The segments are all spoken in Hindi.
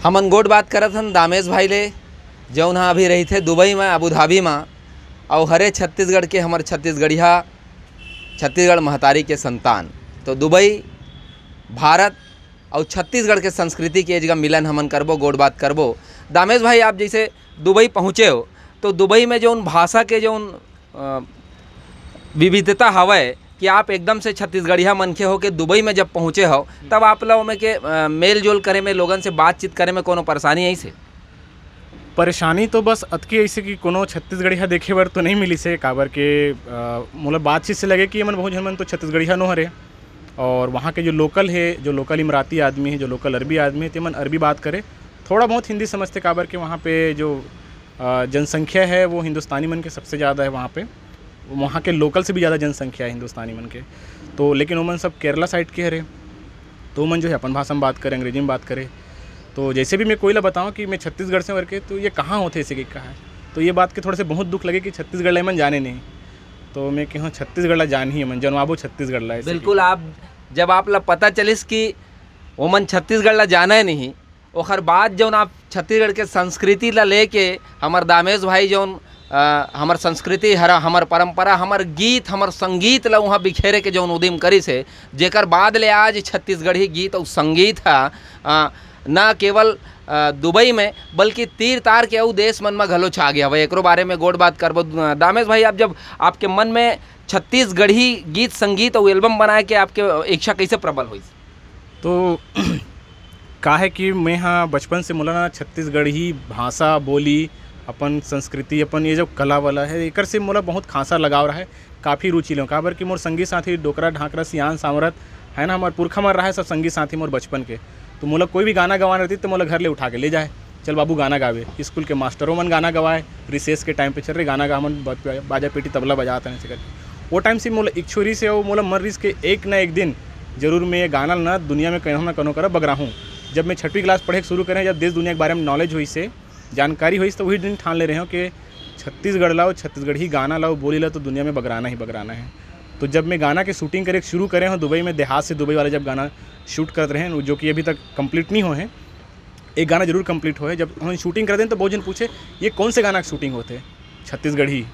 हमन गोड बात करत हन दामेश भाई ले जौन हा अभी रही थे दुबई में अबू धाबी में और हरे छत्तीसगढ़ के हमर छत्तीसगढ़िया छत्तीसगढ़ महतारी के संतान। तो दुबई भारत और छत्तीसगढ़ के संस्कृति के जगह मिलन हमन करबो, गोड बात करबो। दामेश भाई आप जैसे दुबई पहुँचे हो तो दुबई में जौन भाषा के जौन विविधता हवय कि आप एकदम से छत्तीसगढ़िया मनखे हो के दुबई में जब पहुँचे हो तब आप लोग में के मेल जोल करे में, लोगन से बातचीत करे में कोनो परेशानी आई से? परेशानी तो बस अतकी ऐसे कि कोनो छत्तीसगढ़िया देखे बर तो नहीं मिली से काबर के मोला बातचीत से लगे कि मन बहुत झन मन तो छत्तीसगढ़िया नो हरे। और वहाँ के जो लोकल है, जो लोकल इमराती आदमी है, जो लोकल अरबी आदमी है, ते मन अरबी बात करे, थोड़ा बहुत हिंदी समझते काबर के वहाँ पे जो जनसंख्या है वो हिंदुस्तानी मन के सबसे ज़्यादा है। वहाँ के लोकल से भी ज़्यादा जनसंख्या है हिंदुस्तानी मन के। तो लेकिन वो मन सब केरला साइड के हरे, तो मन जो है अपन भाषा में बात करे, अंग्रेजी में बात करे। तो जैसे भी मैं कोई ला बताऊँ कि मैं छत्तीसगढ़ से करके तो ये कहाँ होते ऐसे कि कहाँ है, तो ये बात के थोड़े से बहुत दुख लगे कि छत्तीसगढ़ ला मन जाने नहीं। तो मैं कहूँ छत्तीसगढ़ ला जान ही मन जनवाबो छत्तीसगढ़ ला। बिल्कुल, आप जब आप ला पता चलिस कि वो मन छत्तीसगढ़ ला जाना है नहीं, ओखर बाद जौन आप छत्तीसगढ़ के संस्कृति ला लेके हमर दामेश भाई जौन हमर संस्कृति हरा, हमर परंपरा, हमर गीत, हमर संगीत ला वहाँ बिखेरे के जौन उद्यम करिस है, जेकर बाद ले आज छत्तीसगढ़ी गीत और संगीत हा न केवल दुबई में बल्कि तीर तार के अउ देश मन में घलो छा गया हवे। एकरो बारे में गोड बात करबो। दामेश भाई, आप जब आपके मन में छत्तीसगढ़ी गीत संगीत और एल्बम बनाए के आपके इच्छा कैसे प्रबल हुई? तो का है कि मैं हाँ बचपन से मोला ना छत्तीसगढ़ी भाषा बोली, अपन संस्कृति, अपन ये जो कला वाला है एकर से मोला बहुत खासा लगाव रहा है, काफ़ी रुचि लो। काबर कि मोर संगी साथी डोकरा ढाकरा सियान सामरत है ना, हमारे पुरखा मर रहा है सब संगी साथी मोर बचपन के। तो मोला कोई भी गाना गवाना रहती तो मोला घर ले उठा के ले जाए, चल बाबू गाना गावे। स्कूल के मास्टरों मन गाना गवाए, रिसेस के टाइम पे चल रहे गाना गा, मन बाजा पेटी तबला बजाते हैं ऐसे करके। वो टाइम से मोला एक छोरी से और मोला मर रही के एक ना एक दिन जरूर मैं ये गाना ना दुनिया में कहीं ना कहीं कर बगरा हूँ। जब मैं 6वीं क्लास पढ़े शुरू करें, जब देश दुनिया के बारे में नॉलेज हुई से जानकारी हुई, तो वही दिन ठान ले रहे हो कि छत्तीसगढ़ लाओ, छत्तीसगढ़ी गाना लाओ, बोली लाओ, तो दुनिया में बगराना ही बगराना है। तो जब मैं गाना के शूटिंग करे शुरू करे हूँ दुबई में, देहात से दुबई वाले जब गाना शूट करते रहे, जो कि अभी तक कंप्लीट नहीं हुए हैं, एक गाना जरूर कंप्लीट हुए। जब हम शूटिंग करते हैं तो बहुत जन पूछे ये कौन से गाना की शूटिंग होते? छत्तीसगढ़ी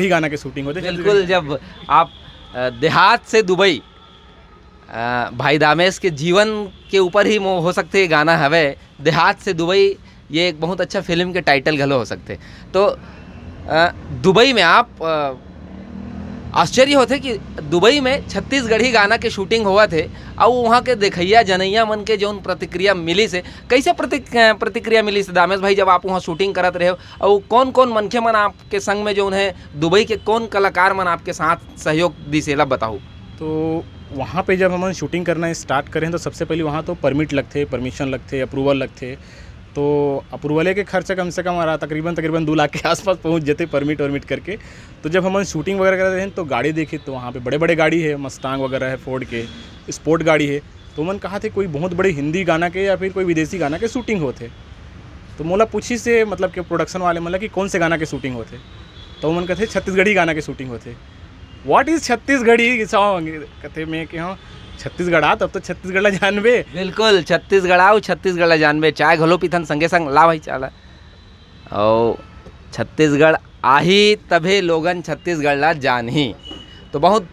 गाना के शूटिंग होते। बिल्कुल, जब आप देहात से दुबई, भाई दामेश के जीवन के ऊपर ही हो सकते गाना हवे देहात से दुबई, ये एक बहुत अच्छा फिल्म के टाइटल घलो हो सकते। तो दुबई में आप आश्चर्य होते कि दुबई में छत्तीसगढ़ी गाना के शूटिंग हुआ थे और वहाँ के देखैया जनैया मन के जौन प्रतिक्रिया मिली से, कैसे प्रतिक्रिया मिली से दामेश भाई जब आप वहाँ शूटिंग करत रहे हो? और कौन कौन मनखे मन आपके संग में जौन है दुबई के कौन कलाकार मन आपके साथ सहयोग दी से ला बताओ? तो वहाँ पे जब हम शूटिंग करना स्टार्ट करें तो सबसे पहले वहाँ तो परमिट लगते, परमिशन लगते, अप्रूवल लगते। तो अप्रूवल के खर्चा कम से कम आ रहा तकरीबन 2 लाख के आसपास पहुँच जाते परमिट वर्मिट करके। तो जब हम शूटिंग वगैरह कर रहे हैं तो गाड़ी देखी तो वहाँ पे बड़े बड़े गाड़ी है, मस्तांग वगैरह है, फोर्ड के स्पोर्ट गाड़ी है। तो मन कहा थे कोई बहुत बड़े हिंदी गाना के या फिर कोई विदेशी गाना के शूटिंग होते। तो मोला पूछी से मतलब कि प्रोडक्शन वाले मतलब कि कौन से गाना के शूटिंग होते? तो मन कहते छत्तीसगढ़ी गाना के शूटिंग होते। What is Chhattisgarhi song? कहते मैं कि हाँ छत्तीसगढ़ आ, तब तो छत्तीसगढ़ ला जानबे। बिल्कुल, छत्तीसगढ़ आओ, छत्तीसगढ़ ला जानबे। चाय घलो पीथन संगे संग, ला भाई चाला। और छत्तीसगढ़ आही तभे लोगन छत्तीसगढ़ ला जान ही। तो बहुत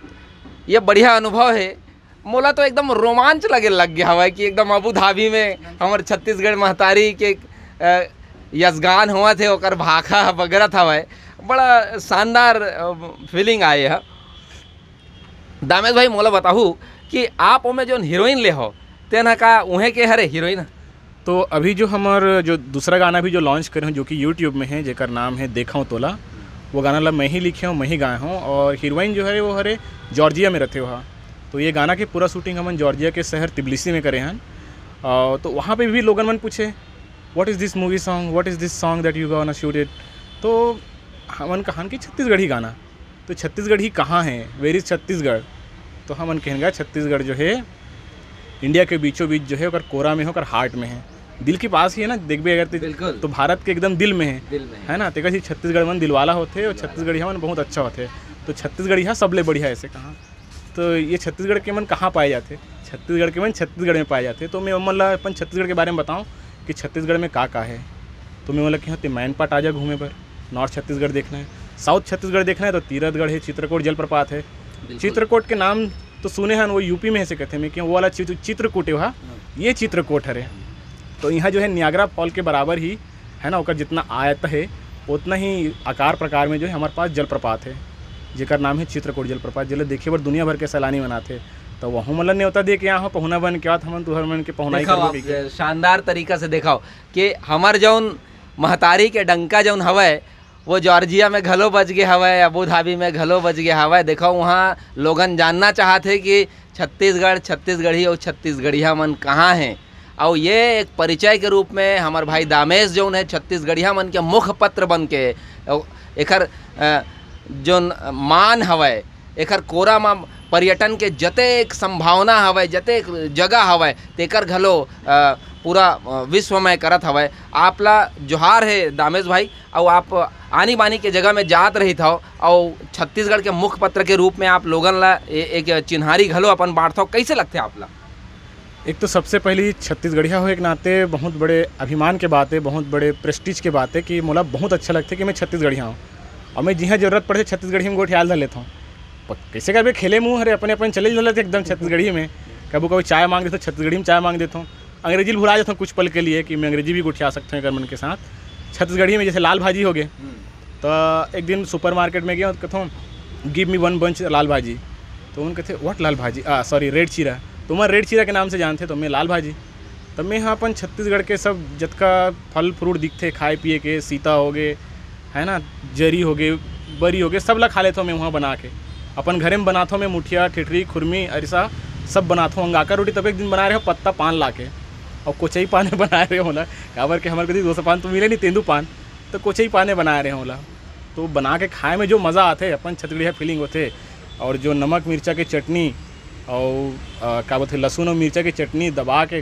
ये बढ़िया अनुभव है। मोला तो एकदम रोमांच लग गया हवा कि एकदम अबू धाबी में हमारे छत्तीसगढ़ महतारी के यशगान हुआ थे, ओकर भाखा बगरत हवा, बड़ा शानदार फीलिंग आए है। दामेश भाई मोला बताहू कि आप ओमे जो हीरोइन ले हो तेना का उहे के हरे हीरोइन? तो अभी जो हमार जो दूसरा गाना भी जो लॉन्च करे हूँ जो कि यूट्यूब में है, जेकर नाम है देखा हूँ तोला, वो गाना ला मैं ही लिखे हूँ, मैं ही गाया हूँ। और हीरोइन जो है वो हरे जॉर्जिया में रहते वहाँ। तो ये गाना के पूरा शूटिंग हम जॉर्जिया के शहर तिबलिसी में करे हैं। तो वहाँ पे भी लोगन मन पूछे what is this movie song, what is this song that you gonna shoot it. तो हमन कहान कि छत्तीसगढ़ी गाना। तो छत्तीसगढ़ी कहाँ है, वेर इज़ छत्तीसगढ़? तो हमन कहेंगे छत्तीसगढ़ जो है इंडिया के बीचों बीच जो है ओकर कोरा में है, ओकर हार्ट में है, दिल के पास ही है ना। देखबे अगर तो भारत के एकदम दिल में है ना। तो छत्तीसगढ़ मन दिलवाला होते और छत्तीसगढ़ी मन बहुत अच्छा होते। तो छत्तीसगढ़ी सबले बढ़िया ऐसे कहाँ। तो ये छत्तीसगढ़ के मन कहाँ पाए जाते? छत्तीसगढ़ के मन छत्तीसगढ़ में पाए जाते। तो मैं मतलब अपन छत्तीसगढ़ के बारे में बताऊँ कि छत्तीसगढ़ में का है। तो मैं बोला कि हाँ मैन पाट आ जा घूमे पर, नॉर्थ छत्तीसगढ़ देखना है, साउथ छत्तीसगढ़ देखना है तो तीरथगढ़ है, चित्रकूट जलप्रपात है। चित्रकूट के नाम तो सुने हैं, वो यूपी में ऐसे कहते हैं कि वो वाला चित्रकूट है वहाँ, ये चित्रकूट है। तो यहाँ जो है नियाग्रा फॉल के बराबर ही है ना, ओकर जितना आयत है उतना ही आकार प्रकार में जो है हमारे पास जलप्रपात है, जेकर नाम है चित्रकूट जलप्रपात। जिले देखे पर दुनिया भर के सैलानी मनाते। तो वहाँ मतलब न्योता दे के यहाँ पहुना बन के हम तुहर मन के पहुना ही शानदार तरीका से देखाओ कि हमार जौन महतारी के डंका जौन हवय वो जॉर्जिया में घलो बज गए हवय, अबू धाबी में घलो बज गए हवय। देखो वहाँ लोगन जानना चाहते कि छत्तीसगढ़ी और छत्तीसगढ़िया मन कहाँ हैं। और ये एक परिचय के रूप में हमार भाई दामेश जौन है छत्तीसगढ़िया मन के मुख पत्र बन के एकर जौन मान हवय, एकर कोरा में पर्यटन के जतेक संभावना हवय, जतेक जगह हवय तेकर घलो पूरा विश्वमय करत हवय। आपला जोहार है दामेश भाई। और आप आनी बानी के जगह में जात रही था और छत्तीसगढ़ के मुख पत्र के रूप में आप लोगन ला एक चिन्हारी घलो अपन बांटता हो, कैसे लगते आपला? एक तो सबसे पहली छत्तीसगढ़िया हो एक नाते बहुत बड़े अभिमान के बात है, बहुत बड़े प्रेस्टीज के बात है कि मोला बहुत अच्छा लगता है कि मैं छत्तीसगढ़िया हूँ। और मैं जहाँ जरूरत पड़े छत्तीसगढ़ी में गोठियाल धर लेता हूँ। कैसे कर खेले मुँह हरे अपने अपन चले जाते एकदम छत्तीसगढ़ी में। कभी कभी चाय मांग देता हूँ, छत्तीसगढ़ी में चाय मांग देता हूँ। अंग्रेजी भुला जाता हूँ कुछ पल के लिए कि मैं अंग्रेजी भी गोठिया सकता हूँ कर मन के साथ। छत्तीसगढ़ी में जैसे लाल भाजी हो गए, तो एक दिन सुपर मार्केट में गया, कहता हूँ गिव मी 1 बंच लाल भाजी। तो उन कहते व्हाट लाल भाजी, सॉरी रेड चीरा। तो मैं रेड चीरा के नाम से जानते, तो मैं लाल भाजी। तब मैं यहाँ अपन छत्तीसगढ़ के सब जतका फल फ्रूट दिखते खाए पिए के, सीता हो गए है ना, जरी हो गए, बरी हो गए, सब ला खा लेता हूँ मैं वहाँ बना के। अपन घरे में बनाता हूँ मैं मुठिया ठिठरी खुरमी अरिसा सब बनाता हूँ। अंगाका रोटी तब एक दिन बना रहे हो पत्ता पान ला के, और कोचई पाने बना रहे होला काबर के हमारे कभी 200 पान तो मिले नहीं, तेंदू पान तो कोचई पाने बना रहे होला। तो बना के खाए में जो मज़ा आते अपन छत्तीसगढ़िया फीलिंग होते। और जो नमक मिर्चा की चटनी और क्या बोलते लहसुन और मिर्चा की चटनी दबा के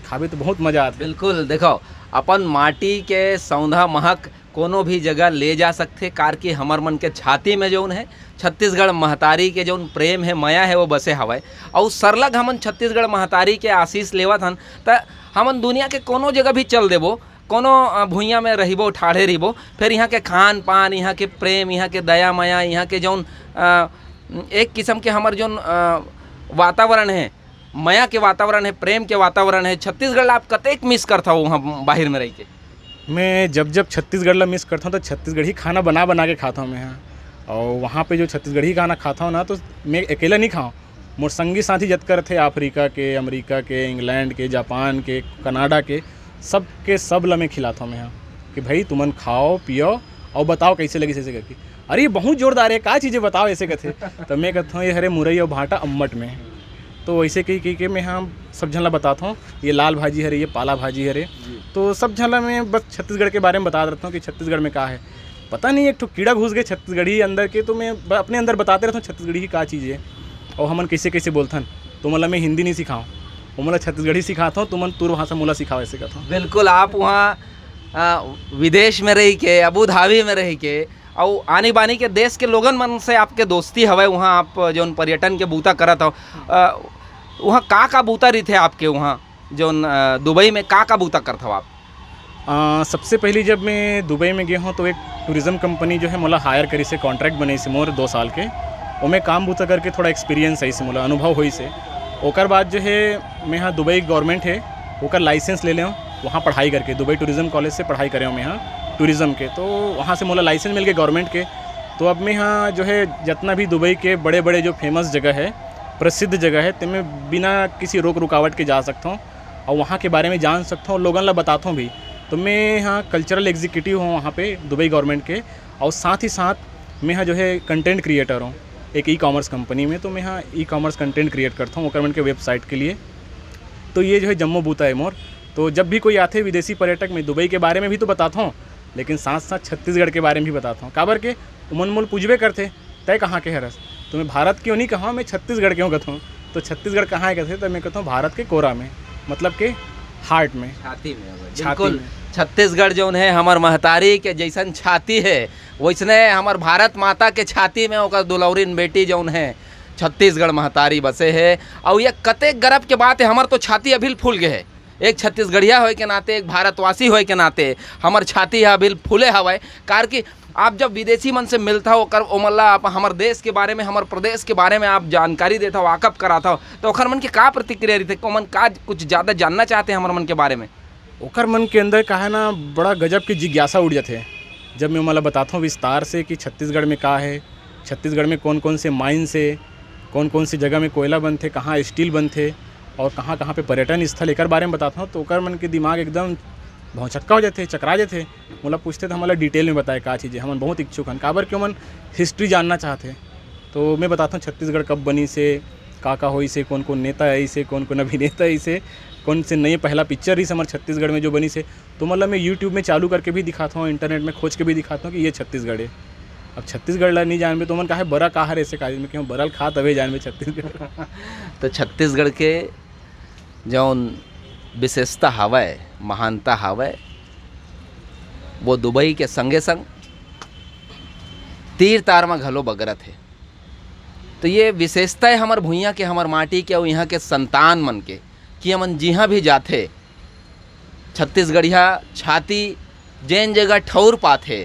खावे तो बहुत मज़ा आता है। बिल्कुल देखो अपन माटी के सौंधा महक कोनो भी जगह ले जा सकते, कार के हमर मन के छाती में जौन है छत्तीसगढ़ महतारी के जौन प्रेम है माया है वो बसे हवय। और सरलग हमन छत्तीसगढ़ महतारी के आशीष लेवत हन त हमन दुनिया के कोनो जगह भी चल देबो, कोनो भुइयाँ में रहिबो ठाढ़े रहिबो, फिर यहाँ के खान पान, यहाँ के प्रेम, यहाँ के दया माया, यहाँ के जौन एक किस्म के हमर जौन वातावरण है, माया के वातावरण है, प्रेम के वातावरण है, छत्तीसगढ़ आप कतेक मिस करता हो वहाँ बाहर में रह के? मैं जब छत्तीसगढ़ ला मिस करता हूँ तो छत्तीसगढ़ी खाना बना के खाता हूँ मैं यहाँ। और वहाँ पे जो छत्तीसगढ़ी खाना खाता हूँ ना, तो मैं अकेला नहीं खाऊँ, मोर संगी साथी जतकर थे अफ्रीका के, अमेरिका के, इंग्लैंड के, जापान के, कनाडा के, सब के सब ला मैं खिलाता हूँ मैं यहाँ कि भाई तुमन खाओ पियो और बताओ कैसे लगी ऐसे करके। अरे ये बहुत जोरदार है, क्या चीज़ें बताओ ऐसे कहते। तो मैं कहता हूँ ये हरे मुरई और भाटा अम्मट में। तो वैसे कही कि मैं यहाँ सब झनला बताता हूँ, ये लाल भाजी हरे, ये पाला भाजी हरे। तो सब झनला मैं बस छत्तीसगढ़ के बारे में बता देता हूँ कि छत्तीसगढ़ में क्या है। पता नहीं एक तो कीड़ा घुस गए छत्तीसगढ़ी अंदर के, तो मैं अपने अंदर बताते रहता हूँ छत्तीसगढ़ी की क्या चीज़ है और हमन कैसे कैसे बोलता हन। तो मतलब मैं हिंदी नहीं सिखाऊँ, वो मतलब छत्तीसगढ़ी सिखाता हूँ, तुमन तुर भाषा मोला सिखाओ ऐसे कहता हूँ। बिल्कुल आप वहाँ विदेश में रह के, अबू धाबी में रह के और आनी बानी के देश के लोगन मन से आपके दोस्ती हवे, वहाँ आप जौन पर्यटन के बूता करत हो, वहाँ का बूता रही थे आपके वहाँ जौन दुबई में का बूता करत हो आप? सबसे पहले जब मैं दुबई में गया हूँ तो एक टूरिज़्म कंपनी जो है मोला हायर करी से, कॉन्ट्रैक्ट बने से मोर 2 साल के, और मैं काम बूता करके थोड़ा एक्सपीरियंस है से मोला अनुभव हुई से। ओकर बाद जो है मैं यहाँ दुबई गवर्नमेंट है ओकर लाइसेंस ले लें, वहाँ पढ़ाई करके दुबई टूरिज़्म कॉलेज से पढ़ाई करे हूँ मैं यहाँ टूरिज़्म के। तो वहाँ से मोला लाइसेंस मिल गए गवर्नमेंट के। तो अब मैं यहाँ जो है जितना भी दुबई के बड़े बड़े जो फेमस जगह है, प्रसिद्ध जगह है, तो मैं बिना किसी रोक रुकावट के जा सकता हूँ और वहाँ के बारे में जान सकता हूँ, लोगों ला बताता हूँ भी। तो मैं यहाँ कल्चरल एग्जीक्यूटिव हूँ वहाँ पे दुबई गवर्नमेंट के, और साथ ही साथ मैं यहाँ जो है कंटेंट क्रिएटर हूँ एक ई-कॉमर्स कंपनी में। तो मैं यहाँ ई-कॉमर्स कंटेंट क्रिएट करता हूँ गवर्नमेंट के वेबसाइट के लिए। तो ये जो है जम्मू बूता है मोर। तो जब भी कोई आते विदेशी पर्यटक, मैं दुबई के बारे में भी तो बताता हूँ, लेकिन साथ साथ छत्तीसगढ़ के बारे में भी बताता हूँ। काबर के उमन मोल पूछबे करते तय कहाँ के हरस, तो मैं भारत क्यों नहीं कहा, मैं छत्तीसगढ़ क्यों कहता हूँ। तो छत्तीसगढ़ कहाँ है कहते, तो मैं कहता हूँ भारत के कोरा में, मतलब के हार्ट में, छाती में। छाती में। छत्तीसगढ़ जौन है हमार महतारी के जैसन छाती है, वैसने हमार भारत माता के छाती में ओकर दुलौरिन बेटी जौन है छत्तीसगढ़ महतारी बसे है। और ये कतेक गर्व के बात है, हमार तो छाती अभी फूल गए है। एक छत्तीसगढ़िया होए के नाते, एक भारतवासी होए के नाते हमार छाती अभी फूले हवाए। कार कि आप जब विदेशी मन से मिलता हो कर ओमल्ला आप हमार देश के बारे में, हमार प्रदेश के बारे में आप जानकारी देता हो, वाकफ कराता हो, तो ओखर मन के का प्रतिक्रिया रहते? ओमन का कुछ ज़्यादा जानना चाहते हैं हमार मन के बारे में? ओकर मन के अंदर का है ना, बड़ा गजब की जिज्ञासा उठ जाते हैं जब मैं मतलब बताता हूँ विस्तार से कि छत्तीसगढ़ में का है, छत्तीसगढ़ में कौन कौन से माइन से, कौन कौन सी जगह में कोयला बनते, कहाँ स्टील बनते और कहाँ कहाँ पे पर्यटन स्थल एकर बारे में बताता हूँ। तो ओकर मन के दिमाग एकदम भौचक्का हो जाते, चकरा जाते। मतलब पूछते तो हमारा डिटेल में बताए का चीज़ है। हम बहुत इच्छुक हैं काबर क्यों मन हिस्ट्री जानना चाहते हैं। तो मैं बताता हूँ छत्तीसगढ़ कब बनी से, का होई से, कौन कौन नेता है इसे, कौन कौन अभिनेता है इसे, कौन से नई पहला पिक्चर ही हमारे छत्तीसगढ़ में जो बनी से। तो मतलब मैं यूट्यूब में चालू करके भी दिखाता हूँ, इंटरनेट में खोज के भी दिखाता हूँ कि ये छत्तीसगढ़ है। अब छत्तीसगढ़ ला नहीं जानबे तो मन कहा बड़ा कहा है ऐसे काज में कि हम बरल खा तबे जानबे छत्तीसगढ़। तो छत्तीसगढ़ के जौन विशेषता हवय, महानता हवय, वो दुबई के संगे संग तीर तार में घलो बगरत है। तो ये विशेषता है हमार भुइयाँ के, हमार माटी के और यहाँ के संतान मन के, कि हमन जिहाँ भी जाते छत्तीसगढ़िया छाती जैन जगह ठौर पाथे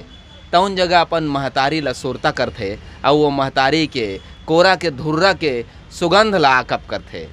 तउन जगह अपन महतारी ला सुरता करथे और वो महतारी के कोरा के धुर्रा के सुगंध ला आकप करथे।